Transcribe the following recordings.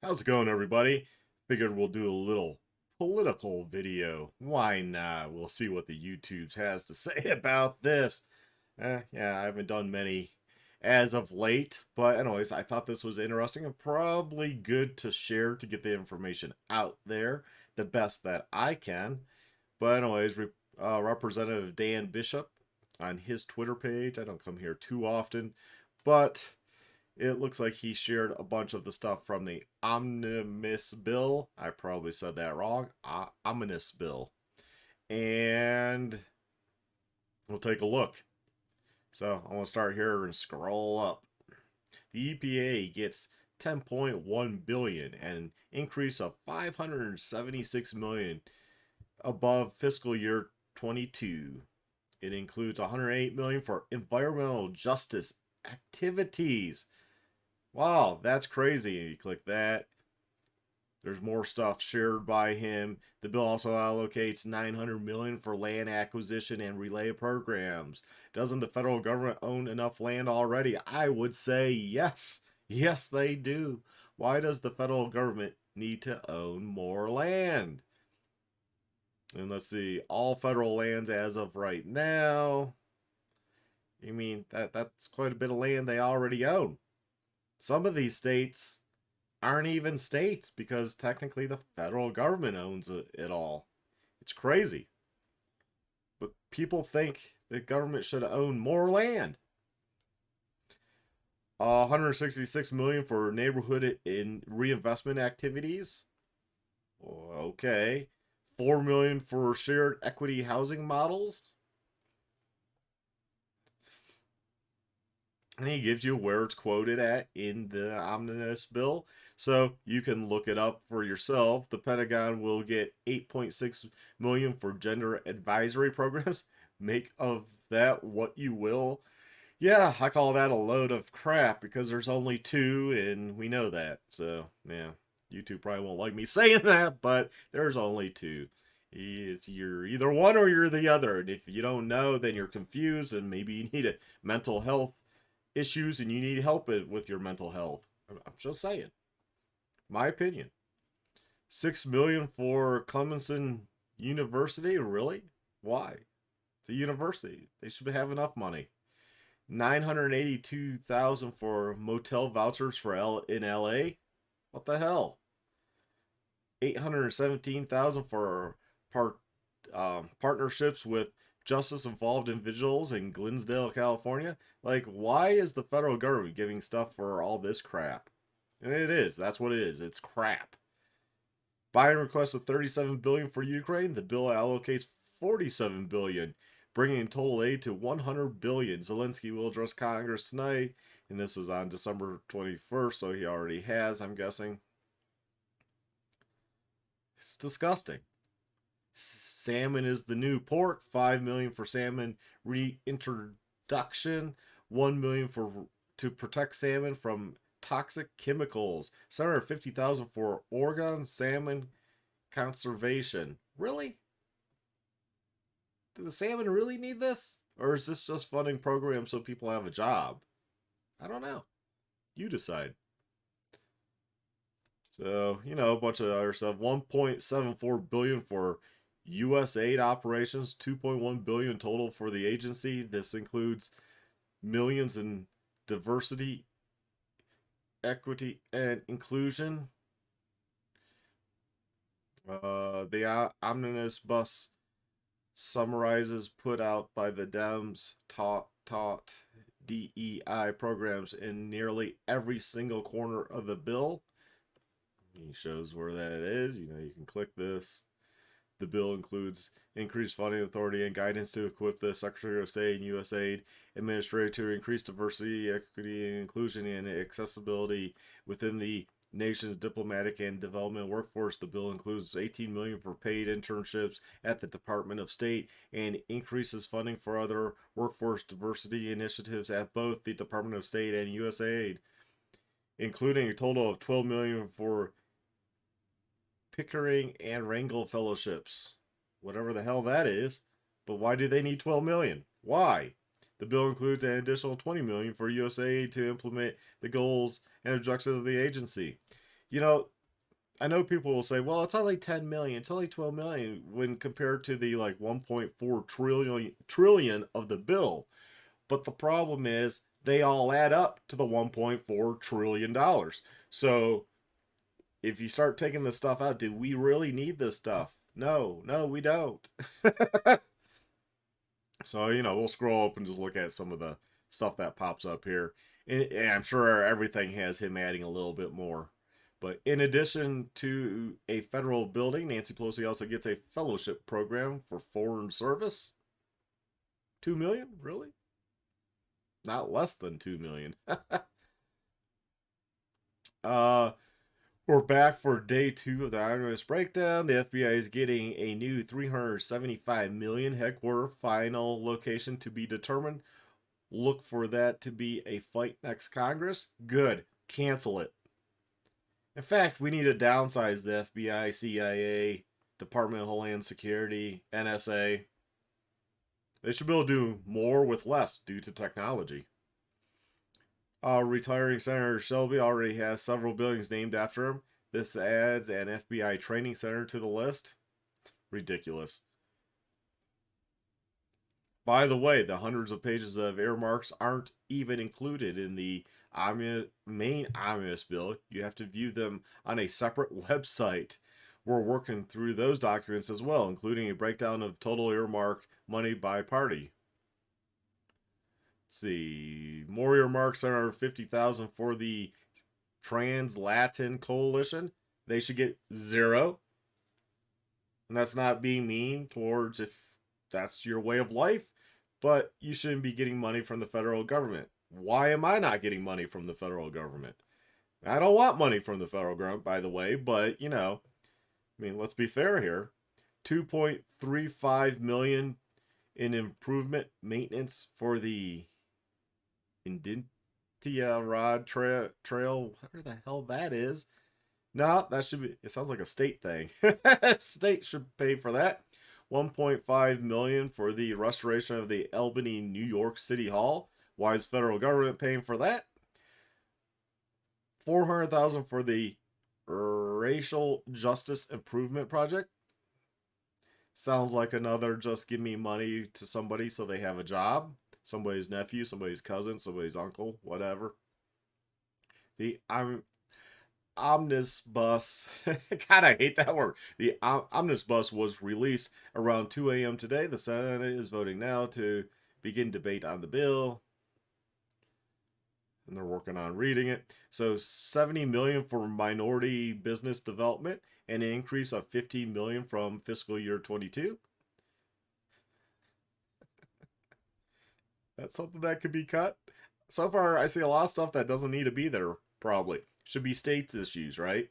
How's it going, everybody? Figured we'll do a little political video. Why not? We'll see what the YouTubes has to say about this. Yeah, I haven't done many as of late, but anyways, I thought this was interesting and probably good to share to get the information out there the best that I can. But anyways, Representative Dan Bishop on his Twitter page. I don't come here too often, but it looks like he shared a bunch of the stuff from the omnibus bill. I probably said that wrong. Ominous bill. And we'll take a look. So I'm going to start here and scroll up. The EPA gets 10.1 billion and an increase of 576 million above fiscal year 22. It includes 108 million for environmental justice activities. Wow, that's crazy. You click that. There's more stuff shared by him. The bill also allocates 900 million for land acquisition and relay programs. Doesn't the federal government own enough land already? I would say yes. Yes, they do. Why does the federal government need to own more land? And let's see, all federal lands as of right now. You mean that's quite a bit of land they already own. Some of these states aren't even states because technically the federal government owns it all. It's crazy. But people think the government should own more land. 166 million for neighborhood in reinvestment activities. Okay. 4 million for shared equity housing models. And he gives you where it's quoted at in the omnibus bill. So you can look it up for yourself. The Pentagon will get 8.6 million for gender advisory programs. Make of that what you will. Yeah, I call that a load of crap because there's only two, and we know that. So yeah, YouTube probably won't like me saying that, but there's only two. You're either one or you're the other, and if you don't know, then you're confused, and maybe you need a mental health issues and you need help with your mental health. I'm just saying. My opinion. 6 million for Clemson University? Really? Why? It's a university. They should have enough money. 982,000 for motel vouchers for in LA? What the hell? 817,000 for partnerships with justice involved individuals in Glensdale, California. Like, why is the federal government giving stuff for all this crap? And it is. That's what it is. It's crap. Biden requested 37 billion for Ukraine. The bill allocates 47 billion, bringing total aid to 100 billion. Zelensky will address Congress tonight, and this is on December 21st, so he already has, I'm guessing. It's disgusting. Salmon is the new pork. 5 million for salmon reintroduction. 1 million for to protect salmon from toxic chemicals. 750,000 for Oregon salmon conservation. Really? Do the salmon really need this? Or is this just funding programs so people have a job? I don't know. You decide. So, a bunch of other stuff. 1.74 billion for US aid operations, 2.1 billion total for the agency. This includes millions in diversity, equity, and inclusion. The omnibus bus summarizes put out by the Dems taught DEI programs in nearly every single corner of the bill. He shows where that is. You can click this. The bill includes increased funding authority and guidance to equip the Secretary of State and USAID Administrator to increase diversity, equity, and inclusion and accessibility within the nation's diplomatic and development workforce. The bill includes 18 million for paid internships at the Department of State and increases funding for other workforce diversity initiatives at both the Department of State and USAID, including a total of 12 million for Pickering and Rangel fellowships. Whatever the hell that is. But why do they need 12 million? Why? The bill includes an additional 20 million for USAID to implement the goals and objectives of the agency. You know, I know people will say, well, it's only 10 million, it's only 12 million when compared to the like 1.4 trillion of the bill. But the problem is they all add up to the 1.4 trillion dollars. So if you start taking this stuff out, do we really need this stuff? No, no, we don't. So, we'll scroll up and just look at some of the stuff that pops up here. And I'm sure everything has him adding a little bit more. But in addition to a federal building, Nancy Pelosi also gets a fellowship program for foreign service. 2 million? Really? Not less than 2 million. uh we're back for day 2 of the omnibus breakdown. The FBI is getting a new 375 million headquarter, final location to be determined. Look for that to be a fight next Congress. Good. Cancel it. In fact, we need to downsize the FBI, CIA, Department of Homeland Security, NSA. They should be able to do more with less due to technology. Retiring Senator Shelby already has several buildings named after him. This adds an FBI training center to the list. Ridiculous. By the way, the hundreds of pages of earmarks aren't even included in the main omnibus bill. You have to view them on a separate website. We're working through those documents as well, including a breakdown of total earmark money by party. Let's see. More earmarks, 750,000 for the Trans-Latin Coalition. They should get 0. And that's not being mean towards if that's your way of life, but you shouldn't be getting money from the federal government. Why am I not getting money from the federal government? I don't want money from the federal government, by the way, but, let's be fair here. 2.35 million in improvement maintenance for the Inditia Rod Trail, whatever the hell that is. No, that should be, it sounds like a state thing. State should pay for that. 1.5 million for the restoration of the Albany, New York City Hall. Why is federal government paying for that? 400,000 for the Racial Justice Improvement Project. Sounds like another just give me money to somebody so they have a job. Somebody's nephew, somebody's cousin, somebody's uncle, whatever. The omnibus, God, I hate that word. The omnibus was released around 2 a.m. today. The Senate is voting now to begin debate on the bill. And they're working on reading it. So 70 million for minority business development, and an increase of 15 million from fiscal year 22. That's something that could be cut. So far, I see a lot of stuff that doesn't need to be there, probably. Should be states issues, right?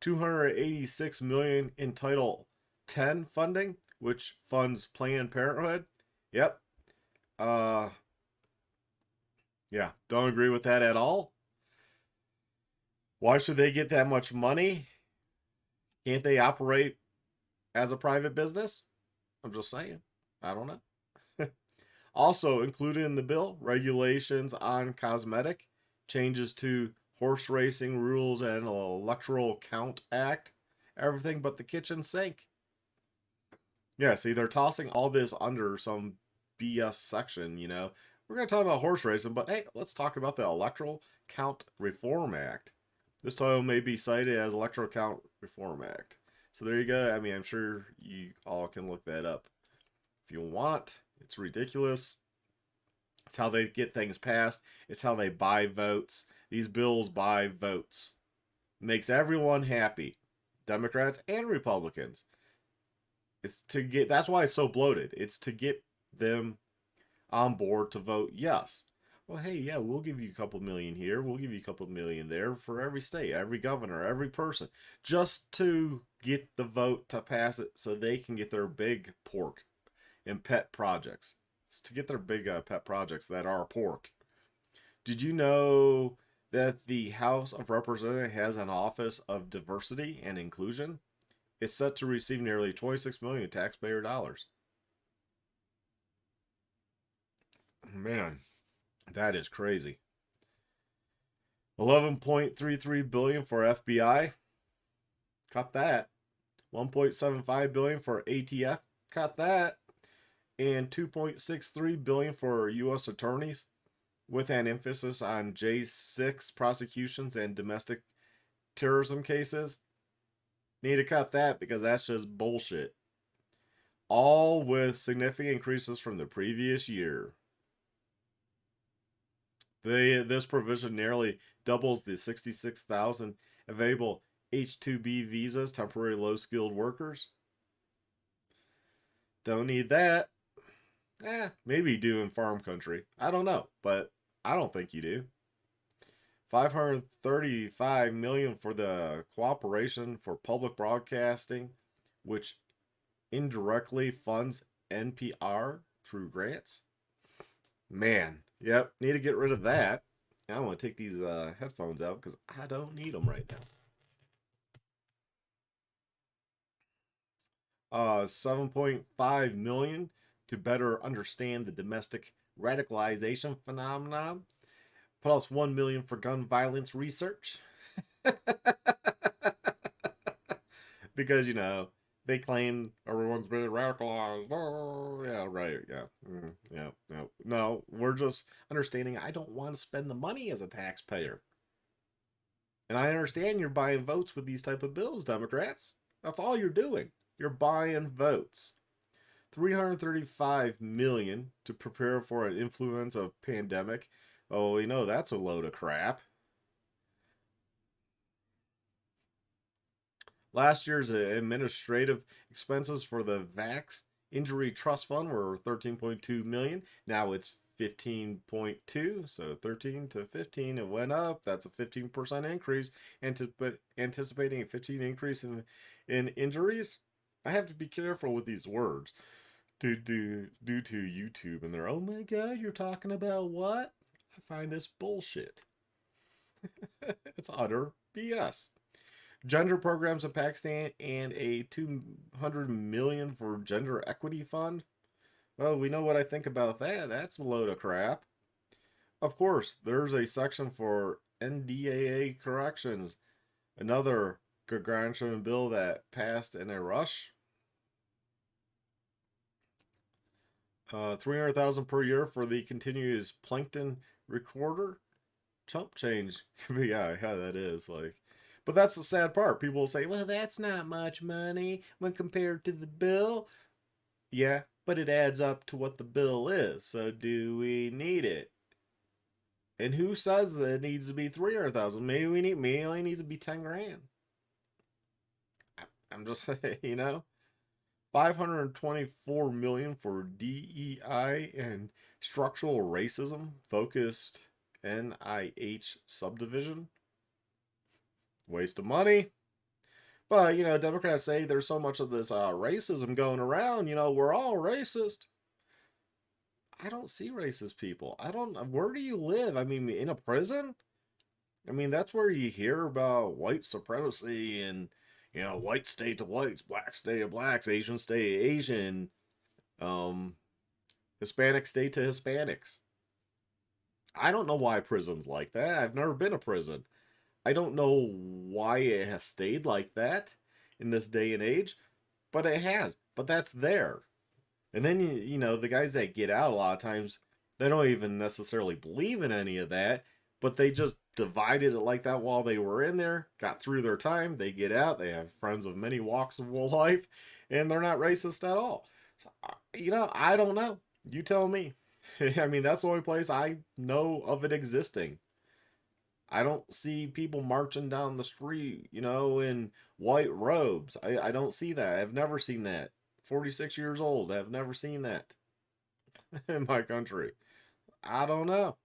286 million in Title 10 funding, which funds Planned Parenthood. Yep. Yeah, don't agree with that at all. Why should they get that much money? Can't they operate as a private business? I'm just saying. I don't know. Also included in the bill, regulations on cosmetic, changes to horse racing rules and Electoral Count Act, everything but the kitchen sink. Yeah, see, they're tossing all this under some BS section, We're going to talk about horse racing, but hey, let's talk about the Electoral Count Reform Act. This title may be cited as Electoral Count Reform Act. So there you go. I'm sure you all can look that up if you want. It's ridiculous. It's how they get things passed. It's how they buy votes. These bills buy votes. Makes everyone happy. Democrats and Republicans. That's why it's so bloated. It's to get them on board to vote yes. Well, hey, yeah, we'll give you a couple million here. We'll give you a couple million there for every state, every governor, every person. Just to get the vote to pass it so they can get their big pork and pet projects. It's to get their big pet projects that are pork. Did you know that the House of Representatives has an Office of Diversity and Inclusion? It's set to receive nearly 26 million taxpayer dollars. Man, that is crazy. $11.33 billion for FBI. Cut that. $1.75 billion for ATF. Cut that. And $2.63 billion for U.S. attorneys, with an emphasis on J6 prosecutions and domestic terrorism cases. Need to cut that because that's just bullshit. All with significant increases from the previous year. This provision nearly doubles the 66,000 available H-2B visas, temporary low-skilled workers. Don't need that. Maybe you do in farm country. I don't know, but I don't think you do. $535 million for the cooperation for public broadcasting, which indirectly funds NPR through grants. Man, yep, need to get rid of that. I want to take these headphones out because I don't need them right now. 7.5 million to better understand the domestic radicalization phenomenon. Plus 1 million for gun violence research. Because, they claim everyone's been radicalized. Oh, yeah, right. Yeah. Yeah. No. No, we're just understanding I don't want to spend the money as a taxpayer. And I understand you're buying votes with these type of bills, Democrats. That's all you're doing. You're buying votes. 335 million to prepare for an influenza pandemic. Oh, we know that's a load of crap. Last year's administrative expenses for the Vax Injury Trust Fund were 13.2 million. Now it's 15.2, so 13 to 15 it went up. That's a 15% increase. Anticipating a 15 increase in injuries. I have to be careful with these words due to YouTube and they're, oh my god, you're talking about what? I find this bullshit. It's utter BS. Gender programs in Pakistan and a 200 million for gender equity fund. Well, we know what I think about that. That's a load of crap. Of course, there's a section for NDAA corrections, another congressional bill that passed in a rush. 300,000 per year for the continuous plankton recorder. Chump change. Yeah, that is like. But that's the sad part. People will say, well, that's not much money when compared to the bill. Yeah, but it adds up to what the bill is. So do we need it? And who says that it needs to be 300,000? Maybe it only needs to be 10 grand. I'm just saying, 524 million for DEI and structural racism focused NIH subdivision. Waste of money. But, Democrats say there's so much of this racism going around, we're all racist. I don't see racist people. Where do you live? I mean, in a prison? I mean, that's where you hear about white supremacy and, white state to whites, black state to blacks, Asian state to Asian, Hispanic state to Hispanics. I don't know why prison's like that. I've never been to prison. I don't know why it has stayed like that in this day and age, but it has. But that's there. And then, the guys that get out a lot of times, they don't even necessarily believe in any of that, but they just divided it like that while they were in there, got through their time, they get out, they have friends of many walks of life, and they're not racist at all. So, I don't know. You tell me. I mean, that's the only place I know of it existing. I don't see people marching down the street, in white robes. I don't see that. I've never seen that. 46 years old. I've never seen that in my country. I don't know.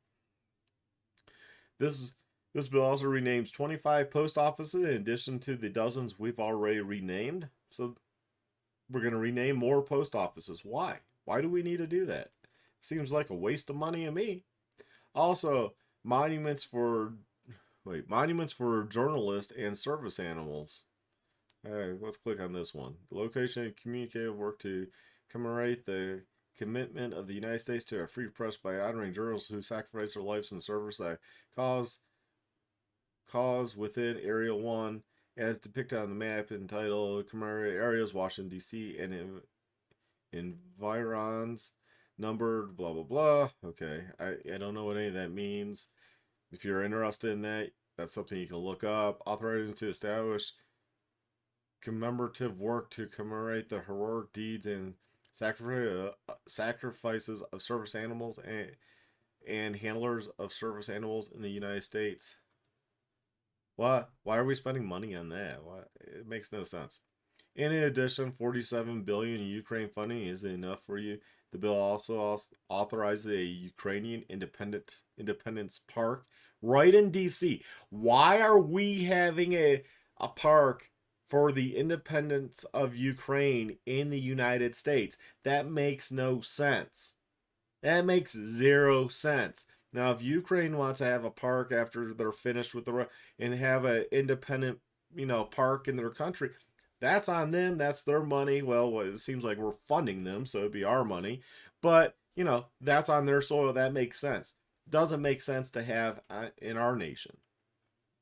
This this bill also renames 25 post offices in addition to the dozens we've already renamed. So we're going to rename more post offices. Why? Why do we need to do that? Seems like a waste of money to me. Also, monuments for journalists and service animals. Let's click on this one. The location and communicative work to commemorate the commitment of the United States to a free press by honoring journalists who sacrificed their lives in service that cause cause within Area 1 as depicted on the map entitled Commemorate Areas, Washington, D.C. and environs, numbered, blah, blah, blah. Okay, I don't know what any of that means. If you're interested in that, that's something you can look up. Authorizing to establish commemorative work to commemorate the heroic deeds and sacrifices of service animals and handlers of service animals in the United States. What? Why are we spending money on that? What? It makes no sense. And in addition, 47 billion in Ukraine funding isn't enough for you. The bill also authorizes a Ukrainian independence park right in D.C. Why are we having a park for the independence of Ukraine in the United States? That makes no sense. That makes zero sense. Now, if Ukraine wants to have a park after they're finished with and have an independent, park in their country, that's on them. That's their money. Well, it seems like we're funding them, so it'd be our money. But, that's on their soil. That makes sense. Doesn't make sense to have in our nation.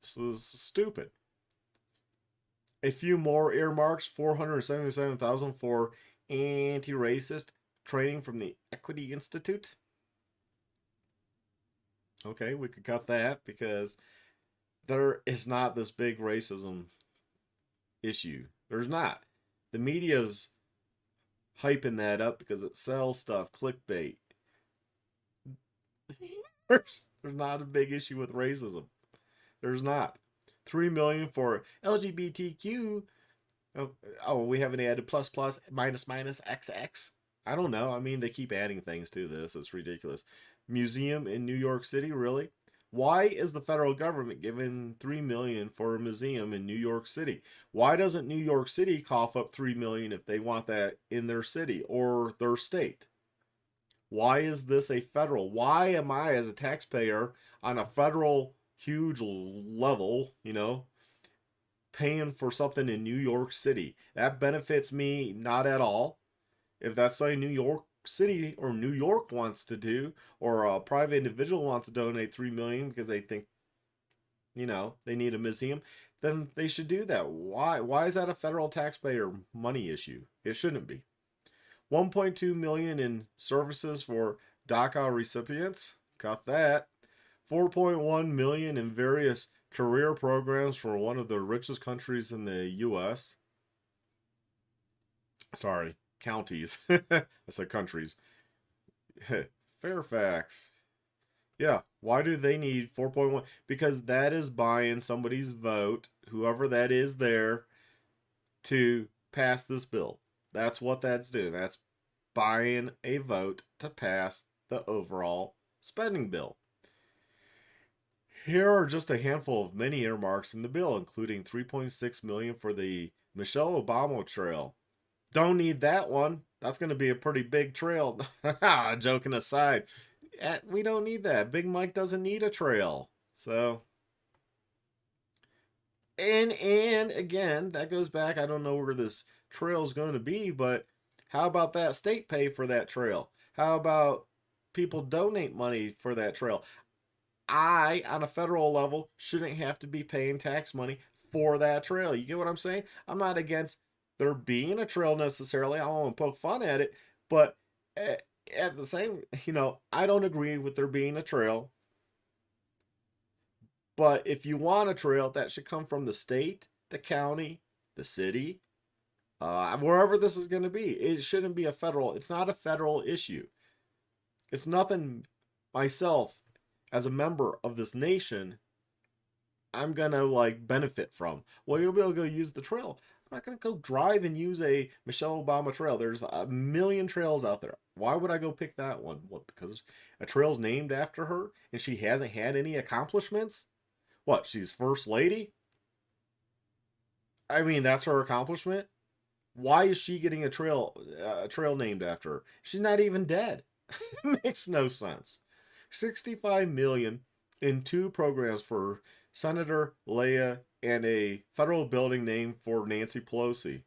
This is stupid. A few more earmarks, 477,000 for anti-racist training from the Equity Institute. Okay, we could cut that because there is not this big racism issue. There's not. The media's hyping that up because it sells stuff, clickbait. There's not a big issue with racism. There's not. 3 million for LGBTQ. Oh, we haven't added plus minus XX. I don't know. I mean, they keep adding things to this. It's ridiculous. Museum in New York City, really? Why is the federal government giving 3 million for a museum in New York City? Why doesn't New York City cough up 3 million if they want that in their city or their state? Why is this a federal? Why am I, as a taxpayer, on a federal huge level, paying for something in New York City? That benefits me not at all. If that's something New York City or New York wants to do, or a private individual wants to donate 3 million because they think, they need a museum, then they should do that. Why is that a federal taxpayer money issue? It shouldn't be. 1.2 million in services for DACA recipients. Got that. 4.1 million in various career programs for one of the richest countries in the U.S. Sorry, counties. I said countries. Fairfax. Yeah, why do they need 4.1? Because that is buying somebody's vote, whoever that is there, to pass this bill. That's what that's doing. That's buying a vote to pass the overall spending bill. Here are just a handful of many earmarks in the bill, including 3.6 million for the Michelle Obama Trail. Don't need that one. That's going to be a pretty big trail. Joking aside, we don't need that. Big Mike doesn't need a trail. So, and again, that goes back. I don't know where this trail is going to be, but how about that state pay for that trail? How about people donate money for that trail? I, on a federal level, shouldn't have to be paying tax money for that trail. You get what I'm saying? I'm not against there being a trail necessarily. I don't want to poke fun at it, but at the same, I don't agree with there being a trail. But if you want a trail, that should come from the state, the county, the city, wherever this is going to be. It shouldn't be it's not a federal issue. It's nothing myself as a member of this nation I'm going to benefit from. Well, you'll be able to go use the trail. I'm not going to go drive and use a Michelle Obama trail. There's a million trails out there. Why would I go pick that one? What, because a trail's named after her and she hasn't had any accomplishments? What, she's first lady? I mean, that's her accomplishment? Why is she getting a trail named after her? She's not even dead. Makes no sense. 65 million in 2 programs for Senator Leah and a federal building named for Nancy Pelosi.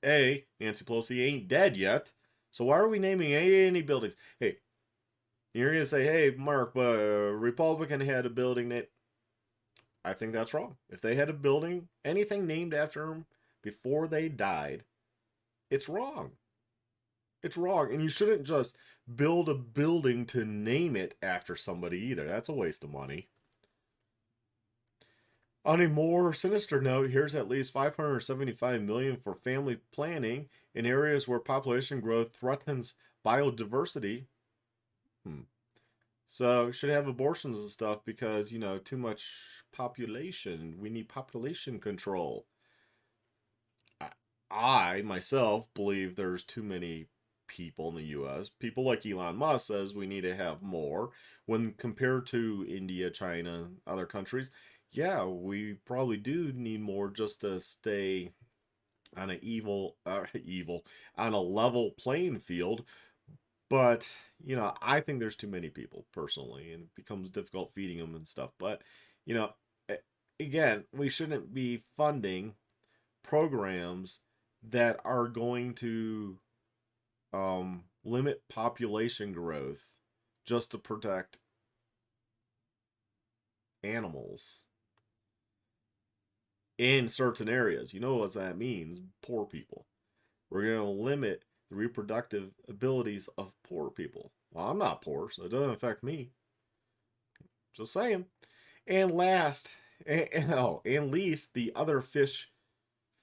Nancy Pelosi ain't dead yet, so why are we naming any buildings? Hey, you're gonna say, hey, Mark, but a Republican had a building named. I think that's wrong. If they had a building, anything named after them before they died, it's wrong. It's wrong. And you shouldn't just build a building to name it after somebody either. That's a waste of money. On a more sinister note, here's at least 575 million for family planning in areas where population growth threatens biodiversity. Hmm. So should have abortions and stuff because, too much population. We need population control. I myself believe there's too many people in the US. People like Elon Musk says we need to have more. When compared to India, China, other countries, yeah, we probably do need more just to stay on a on a level playing field. But, I think there's too many people personally, and it becomes difficult feeding them and stuff. But, you know, again, we shouldn't be funding programs that are going to limit population growth just to protect animals in certain areas. You know what that means? Poor people. We're going to limit the reproductive abilities of poor people. Well, I'm not poor, so it doesn't affect me. Just saying. And last, and least, the other fish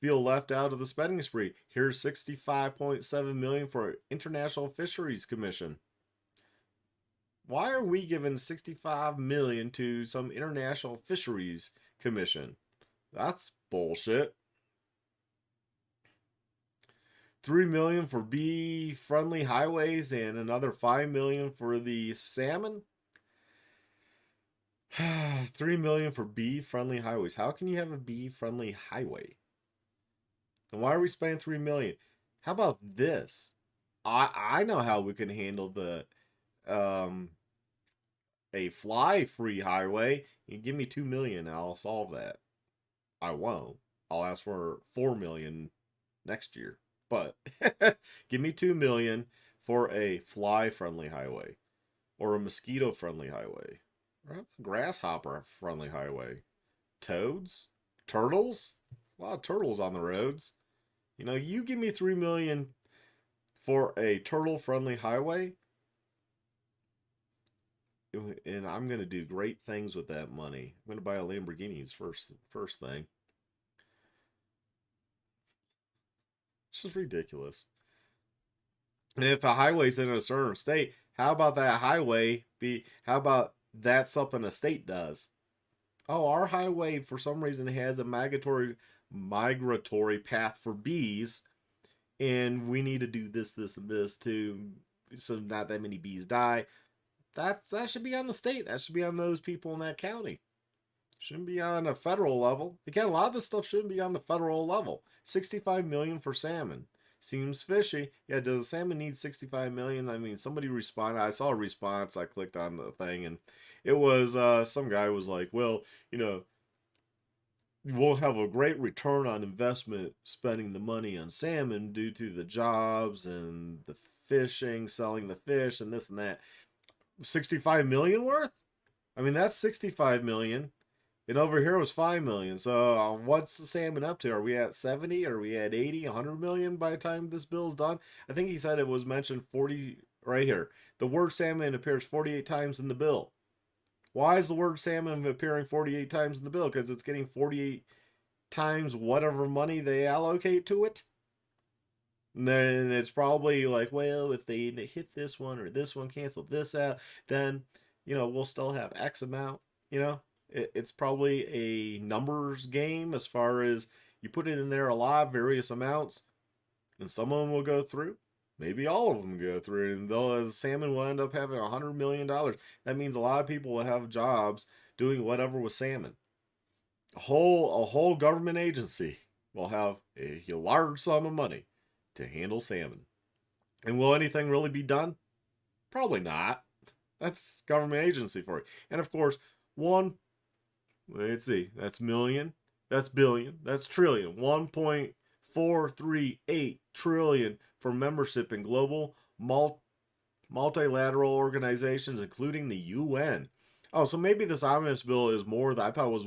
feel left out of the spending spree. Here's 65.7 million for International Fisheries Commission. Why are we giving 65 million to some International Fisheries Commission? That's bullshit. 3 million for bee friendly highways and another 5 million for the salmon. 3 million for bee friendly highways. How can you have a bee friendly highway? And why are we spending 3 million? How about this? I know how we can handle the a fly free highway. You give me 2 million, I'll solve that. I won't. I'll ask for 4 million next year. But give me 2 million for a fly friendly highway or a mosquito friendly highway or a grasshopper friendly highway. Toads? Turtles? A lot of turtles on the roads. You give me 3 million for a turtle friendly highway, and I'm going to do great things with that money. I'm going to buy a Lamborghini's first thing. It's just ridiculous. And if a highway's in a certain state, how about that highway be? How about that's something a state does? Oh, our highway for some reason has a migratory path for bees, and we need to do this, this, and this so not that many bees die. That should be on the state. That should be on those people in that county. Shouldn't be on a federal level. Again, a lot of this stuff shouldn't be on the federal level. 65 million for salmon. Seems fishy. Yeah, does the salmon need 65 million? I mean, somebody responded. I saw a response. I clicked on the thing, and it was some guy was like, well, we'll have a great return on investment spending the money on salmon due to the jobs and the fishing, selling the fish, and this and that. 65 million worth? I mean, that's 65 million. And over here was 5 million. So what's the salmon up to? Are we at 70? Are we at 80, 100 million by the time this bill's done? I think he said it was mentioned 40 right here. The word salmon appears 48 times in the bill. Why is the word salmon appearing 48 times in the bill? Because it's getting 48 times whatever money they allocate to it. And then it's probably like, well, if they hit this one or this one, cancel this out, then, we'll still have X amount, It's probably a numbers game as far as you put it in there a lot, various amounts, and some of them will go through. Maybe all of them go through, and the salmon will end up having $100 million. That means a lot of people will have jobs doing whatever with salmon. A whole government agency will have a large sum of money to handle salmon. And will anything really be done? Probably not. That's government agency for you. And of course, let's see, that's million, that's billion, that's trillion. 1.438 trillion for membership in global multilateral organizations, including the UN. Oh, so maybe this omnibus bill is more than I thought it was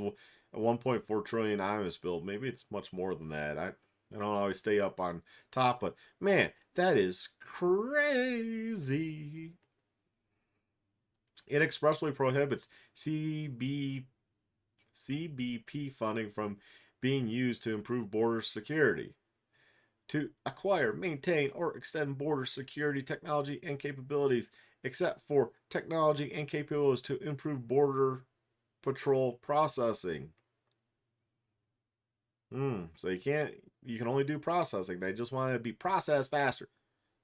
a 1.4 trillion omnibus bill. Maybe it's much more than that. I don't always stay up on top, but man, that is crazy. It expressly prohibits CBP funding from being used to improve border security, to acquire, maintain, or extend border security technology and capabilities, except for technology and capabilities to improve border patrol processing. So you can only do processing. They just want to be processed faster.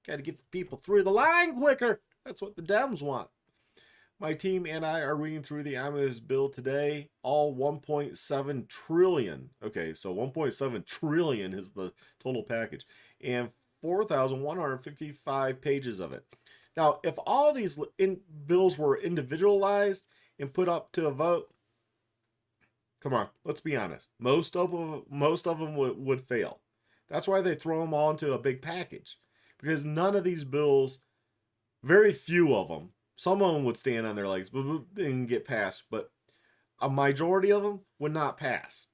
Got to get the people through the line quicker. That's what the Dems want. My team and I are reading through the omnibus bill today, all 1.7 trillion. Okay, so 1.7 trillion is the total package, and 4,155 pages of it. Now, if all these bills were individualized and put up to a vote, come on, let's be honest. Most of them would fail. That's why they throw them all into a big package, because none of these bills, very few of them, some of them would stand on their legs and get passed, but a majority of them would not pass.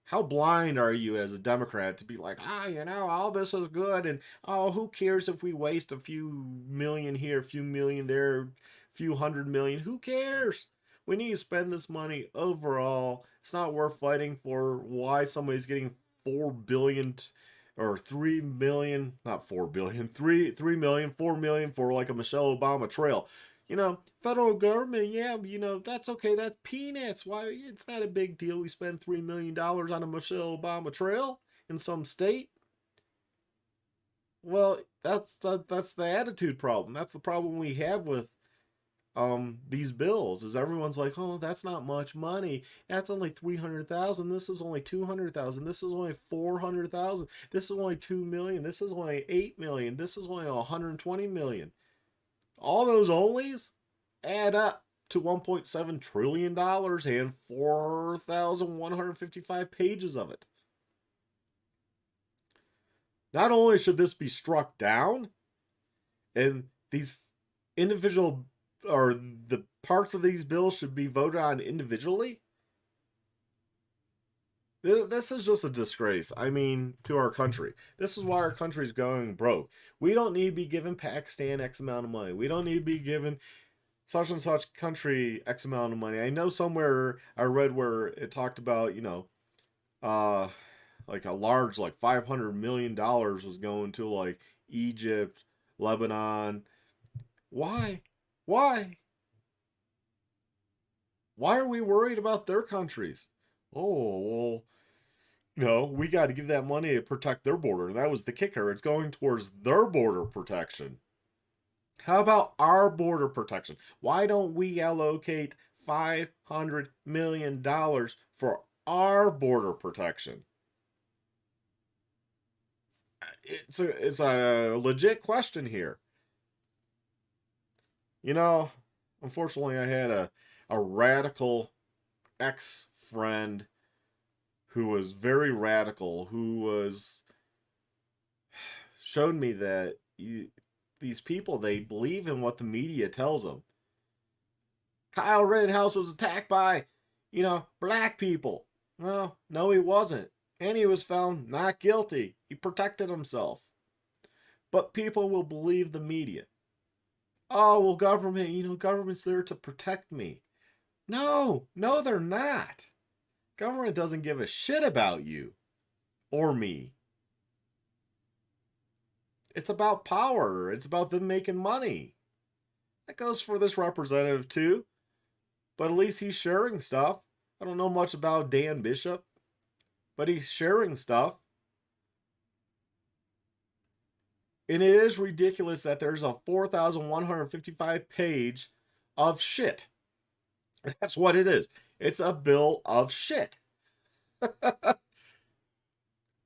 How blind are you as a Democrat to be like, all this is good, and who cares if we waste a few million here, a few million there, a few hundred million? Who cares? We need to spend this money overall. It's not worth fighting for why somebody's getting 4 billion or 3 million, not 4 billion, 3 million, 4 million for like a Michelle Obama trail. Federal government, that's okay. That's peanuts. Why? It's not a big deal. We spend $3 million on a Michelle Obama trail in some state. Well, that's the attitude problem. That's the problem we have with these bills, is everyone's like, oh, that's not much money. That's only 300,000. This is only 200,000. This is only 400,000. This is only 2 million. This is only 8 million. This is only 120 million. All those onlys add up to $1.7 trillion and 4,155 pages of it. Not only should this be struck down, and these individual, or the parts of these bills should be voted on individually. This is just a disgrace. To our country. This is why our country's going broke. We don't need to be giving Pakistan X amount of money. We don't need to be giving such and such country X amount of money. I know somewhere I read where it talked about, like a large, like $500 million was going to like Egypt, Lebanon. Why? Why? Why are we worried about their countries? Oh, well, we got to give that money to protect their border. That was the kicker. It's going towards their border protection. How about our border protection? Why don't we allocate $500 million for our border protection? It's a legit question here. Unfortunately, I had a radical ex-friend who was very radical, who showed me that these people, they believe in what the media tells them. Kyle Rittenhouse was attacked by, black people. Well, no, he wasn't. And he was found not guilty. He protected himself. But people will believe the media. Oh, well, government's there to protect me. No, they're not. Government doesn't give a shit about you or me. It's about power. It's about them making money. That goes for this representative too. But at least he's sharing stuff. I don't know much about Dan Bishop, but he's sharing stuff. And it is ridiculous that there's a 4,155 page of shit. That's what it is. It's a bill of shit.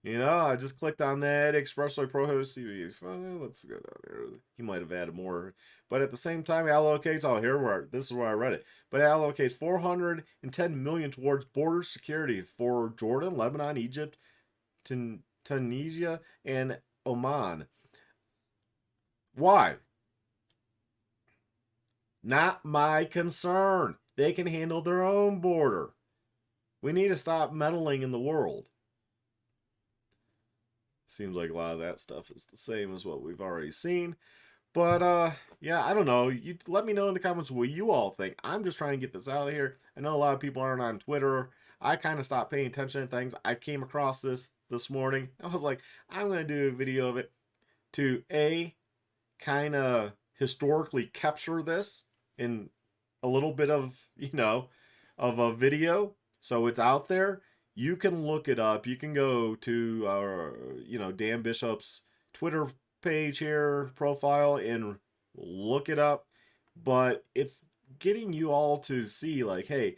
I just clicked on that. Expressly prohibits TV. Let's go down there. He might have added more. But at the same time, it allocates, this is where I read it. But it allocates $410 million towards border security for Jordan, Lebanon, Egypt, Tunisia, and Oman. Why? Not my concern. They can handle their own border. We need to stop meddling in the world. Seems like a lot of that stuff is the same as what we've already seen. But yeah, I don't know. You let me know in the comments what you all think. I'm just trying to get this out of here. I know a lot of people aren't on Twitter. I kind of stopped paying attention to things. I came across this morning. I was like, I'm gonna do a video of it to kind of historically capture this in a little bit of of a video, so it's out there. You can look it up. You can go to Dan Bishop's Twitter page here, profile, and look it up. But it's getting you all to see, like, hey,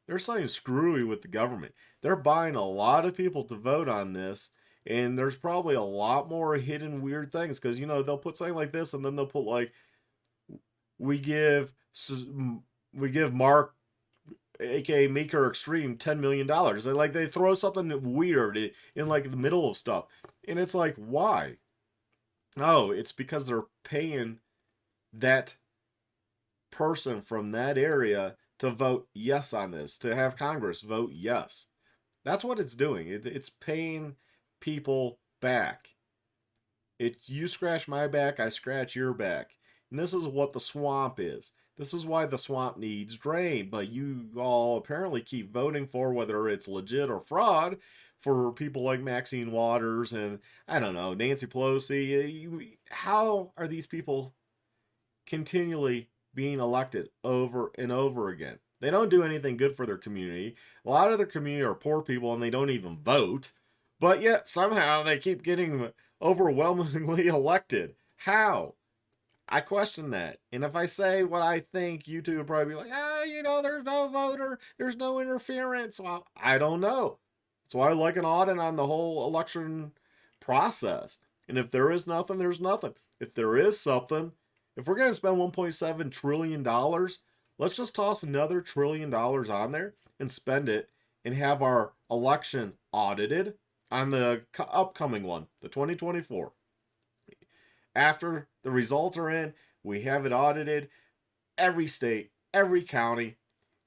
there's something screwy with the government. They're buying a lot of people to vote on this, and there's probably a lot more hidden weird things, because they'll put something like this, and then they'll put like, we give Mark, aka Maker Extreme, $10 million. And like they throw something weird in like the middle of stuff. And it's like, why? Oh, it's because they're paying that person from that area to vote yes on this, to have Congress vote yes. That's what it's doing. It's paying people back. It's you scratch my back, I scratch your back. And this is what the swamp is. This is why the swamp needs drain. But you all apparently keep voting for, whether it's legit or fraud, for people like Maxine Waters and, I don't know, Nancy Pelosi. How are these people continually being elected over and over again? They don't do anything good for their community. A lot of their community are poor people and they don't even vote. But yet somehow they keep getting overwhelmingly elected. How? I question that. And if I say what I think, YouTube will probably be like, there's no voter, there's no interference. Well, I don't know. That's why I like an audit on the whole election process. And if there is nothing, there's nothing. If there is something, if we're going to spend $1.7 trillion, let's just toss another $1 trillion on there and spend it and have our election audited on the upcoming one, the 2024. After the results are in, we have it audited, every state, every county.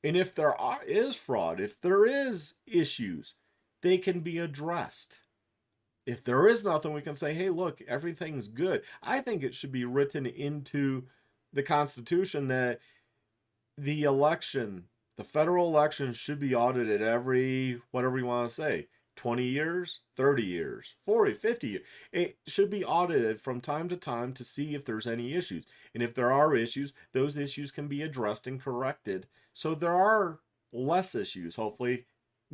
And if there is fraud, if there is issues, they can be addressed. If there is nothing, we can say, hey, look, everything's good. I think it should be written into the Constitution that the election, the federal election, should be audited every, whatever you want to say, 20 years, 30 years, 40, 50 years. It should be audited from time to time to see if there's any issues. And if there are issues, those issues can be addressed and corrected. So there are less issues, hopefully,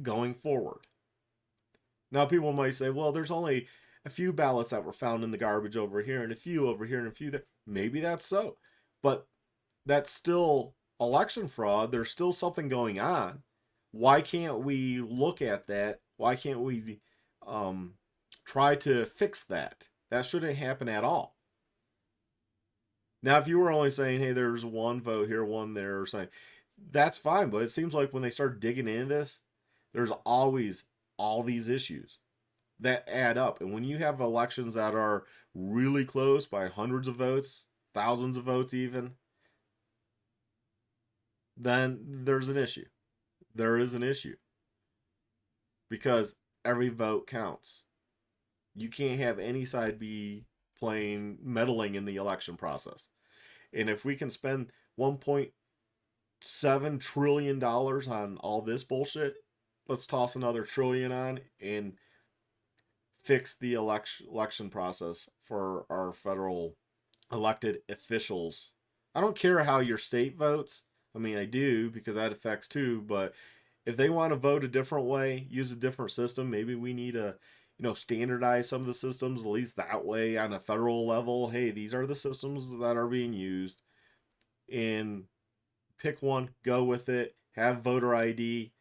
going forward. Now, people might say, well, there's only a few ballots that were found in the garbage over here, and a few over here, and a few there. Maybe that's so. But that's still election fraud. There's still something going on. Why can't we look at that? Why can't we try to fix that? That shouldn't happen at all. Now, if you were only saying, hey, there's one vote here, one there, or something, that's fine. But it seems like when they start digging into this, there's always all these issues that add up. And when you have elections that are really close by hundreds of votes, thousands of votes even, then there's an issue. There is an issue. Because every vote counts. You can't have any side be meddling in the election process. And if we can spend $1.7 trillion on all this bullshit, let's toss another trillion on and fix the election process for our federal elected officials. I don't care how your state votes. I mean, I do, because that affects too, but if they want to vote a different way, use a different system, maybe we need to, standardize some of the systems, at least that way on a federal level. Hey, these are the systems that are being used. And pick one, go with it, have voter ID.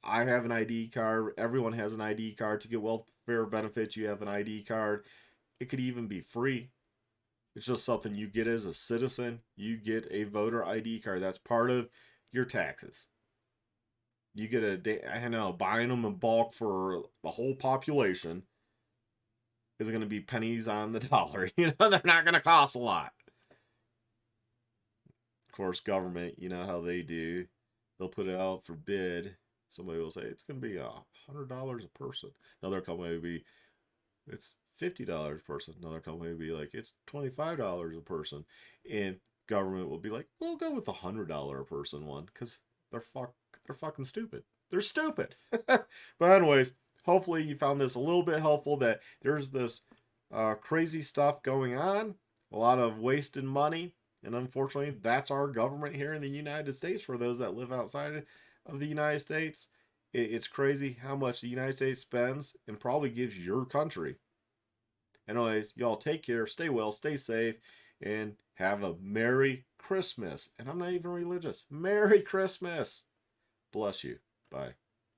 I have an ID card. Everyone has an ID card. To get welfare benefits, you have an ID card. It could even be free. It's just something you get as a citizen. You get a voter ID card. That's part of your taxes. You get buying them in bulk for the whole population is going to be pennies on the dollar. They're not going to cost a lot. Of course, government, how they do. They'll put it out for bid. Somebody will say it's going to be $100 a person. Another company will be it's $50 a person. Another company will be like it's $25 a person, and government will be like, we'll go with the $100 a person one because they're fucking stupid. They're stupid. But anyways, hopefully you found this a little bit helpful. That there's this crazy stuff going on, a lot of wasted money, and unfortunately, that's our government here in the United States. For those that live outside of the United States, it's crazy how much the United States spends and probably gives your country. Anyways, y'all take care, stay well, stay safe, and have a Merry Christmas. And I'm not even religious. Merry Christmas. Bless you. Bye.